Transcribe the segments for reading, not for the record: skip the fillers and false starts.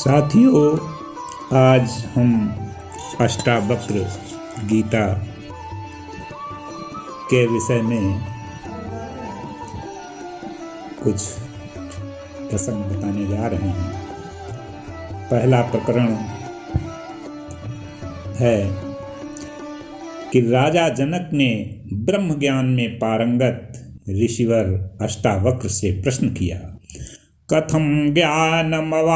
साथियों, आज हम अष्टावक्र गीता के विषय में कुछ प्रसंग बताने जा रहे हैं। पहला प्रकरण है कि राजा जनक ने ब्रह्म ज्ञान में पारंगत ऋषिवर अष्टावक्र से प्रश्न किया, कथम ज्ञानमवाप्नोति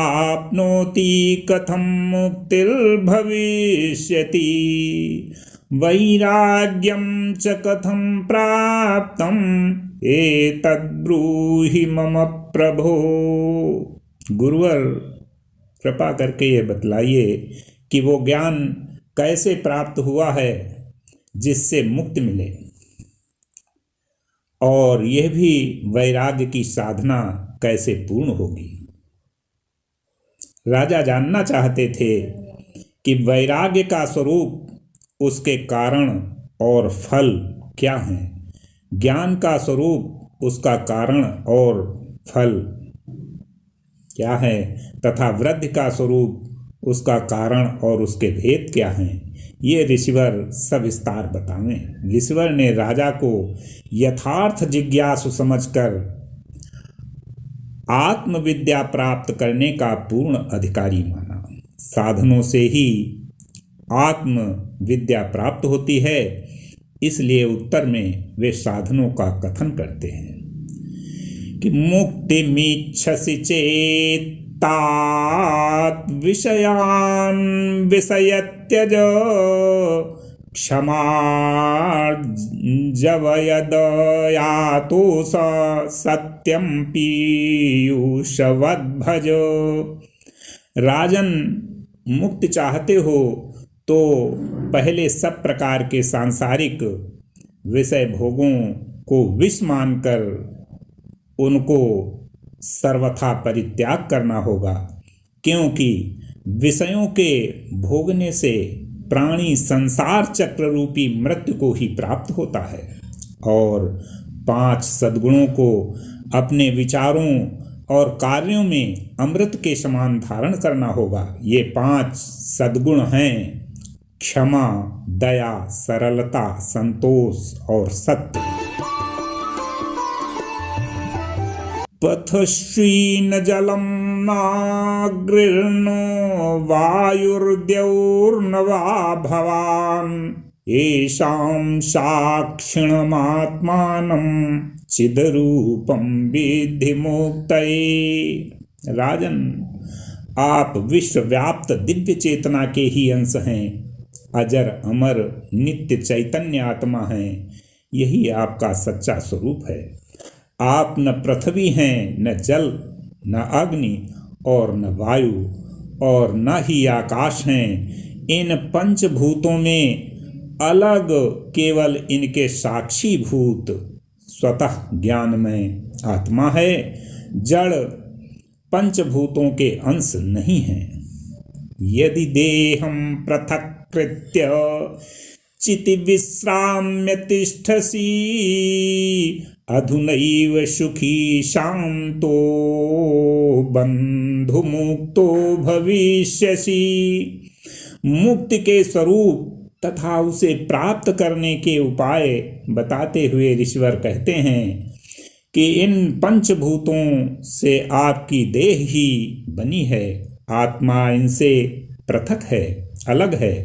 कथम मुक्तिर्भविष्यति वैराग्यं च कथम प्राप्तम् एतद्ब्रूहि मम प्रभो। गुरुवर, कृपा करके ये बतलाइए कि वो ज्ञान कैसे प्राप्त हुआ है जिससे मुक्ति मिले, और यह भी वैराग्य की साधना कैसे पूर्ण होगी। राजा जानना चाहते थे कि वैराग्य का स्वरूप, उसके कारण और फल क्या हैं, ज्ञान का स्वरूप, उसका कारण और फल क्या है, तथा वृद्धि का स्वरूप, उसका कारण और उसके भेद क्या हैं। ये ऋषिवर सविस्तार बतावें। ऋषिवर ने राजा को यथार्थ जिज्ञासु समझकर आत्मविद्या प्राप्त करने का पूर्ण अधिकारी माना। साधनों से ही आत्म विद्या प्राप्त होती है, इसलिए उत्तर में वे साधनों का कथन करते हैं कि मुक्तिमिच्छसि चेत्तात विषयान् विषयत्यज क्षमार्जवयदयातो सत्यम पीयूषवद्भज। राजन, मुक्ति चाहते हो तो पहले सब प्रकार के सांसारिक विषय भोगों को विष मानकर उनको सर्वथा परित्याग करना होगा, क्योंकि विषयों के भोगने से प्राणी संसार चक्र रूपी मृत्यु को ही प्राप्त होता है, और 5 सद्गुणों को अपने विचारों और कार्यों में अमृत के समान धारण करना होगा। ये 5 सद्गुण हैं क्षमा, दया, सरलता, संतोष और सत्य। पथश्वीन जलम नाग्रिर्नो वायुर्द्यौर्न वा भवान् येषां साक्षिणमात्मानं चिद्रूपं विद्धि मुक्तये। राजन, आप विश्वव्याप्त दिव्य चेतना के ही अंश हैं, अजर अमर नित्य चैतन्य आत्मा हैं। यही आपका सच्चा स्वरूप है। आप न पृथ्वी हैं, न जल, न अग्नि और न वायु, और न ही आकाश हैं। इन पंचभूतों में अलग केवल इनके साक्षी भूत स्वतः ज्ञानमय आत्मा है। जड़ पंचभूतों के अंश नहीं है। यदि देहं पृथक्कृत्य चिति विश्राम्य तिष्ठसि अधुनैव सुखी शांतो बंधुमुक्तो भविष्यसि। मुक्ति के स्वरूप तथा उसे प्राप्त करने के उपाय बताते हुए ऋषिवर कहते हैं कि इन पंचभूतों से आपकी देह ही बनी है। आत्मा इनसे पृथक है, अलग है।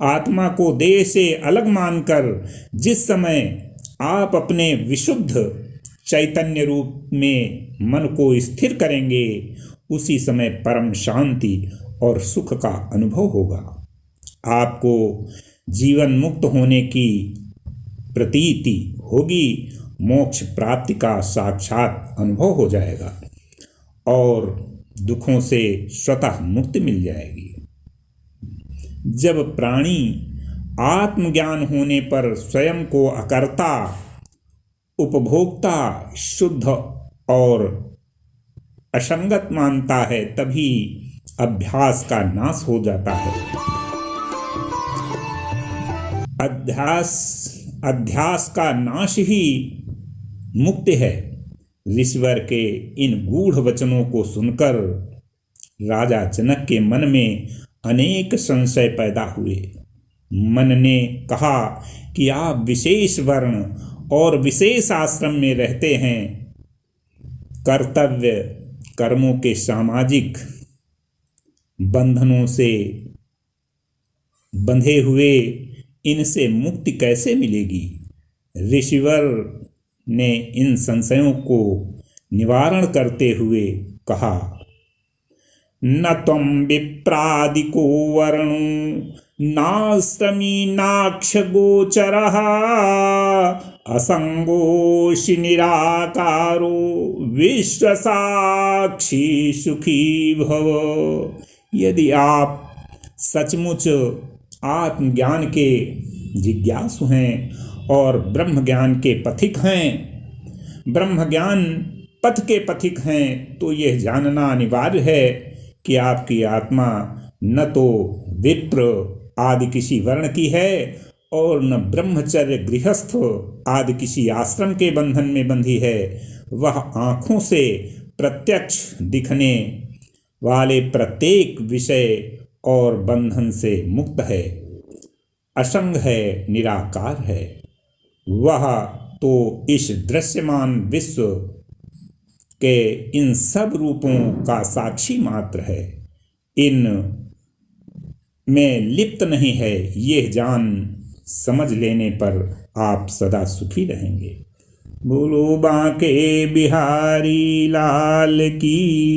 आत्मा को देह से अलग मानकर जिस समय आप अपने विशुद्ध चैतन्य रूप में मन को स्थिर करेंगे, उसी समय परम शांति और सुख का अनुभव होगा। आपको जीवन मुक्त होने की प्रतीति होगी, मोक्ष प्राप्ति का साक्षात अनुभव हो जाएगा और दुखों से स्वतः मुक्ति मिल जाएगी। जब प्राणी आत्मज्ञान होने पर स्वयं को अकर्ता, उपभोक्ता, शुद्ध और असंगत मानता है, तभी अभ्यास का नाश हो जाता है। अध्यास का नाश ही मुक्ति है। ऋषिवर के इन गूढ़ वचनों को सुनकर राजा जनक के मन में अनेक संशय पैदा हुए। मन ने कहा कि आप विशेष वर्ण और विशेष आश्रम में रहते हैं, कर्तव्य कर्मों के सामाजिक बंधनों से बंधे हुए इनसे मुक्ति कैसे मिलेगी। ऋषिवर ने इन संशयों को निवारण करते हुए कहा, न त्वं विप्रादिको वर्णो नाश्रमी नाक्ष गोचरः असंगोषि निराकारो विश्वसाक्षी सुखी भव। यदि आप सचमुच आत्मज्ञान के जिज्ञासु हैं और ब्रह्म ज्ञान के पथिक हैं, ब्रह्म ज्ञान पथ के पथिक हैं, तो यह जानना अनिवार्य है कि आपकी आत्मा न तो विप्र आदि किसी वर्ण की है और न ब्रह्मचर्य गृहस्थ आदि किसी आश्रम के बंधन में बंधी है। वह आँखों से प्रत्यक्ष दिखने वाले प्रत्येक विषय और बंधन से मुक्त है, असंग है, निराकार है। वह तो इस दृश्यमान विश्व के इन सब रूपों का साक्षी मात्र है, इन में लिप्त नहीं है। यह जान समझ लेने पर आप सदा सुखी रहेंगे। बोलो बांके बिहारी लाल की।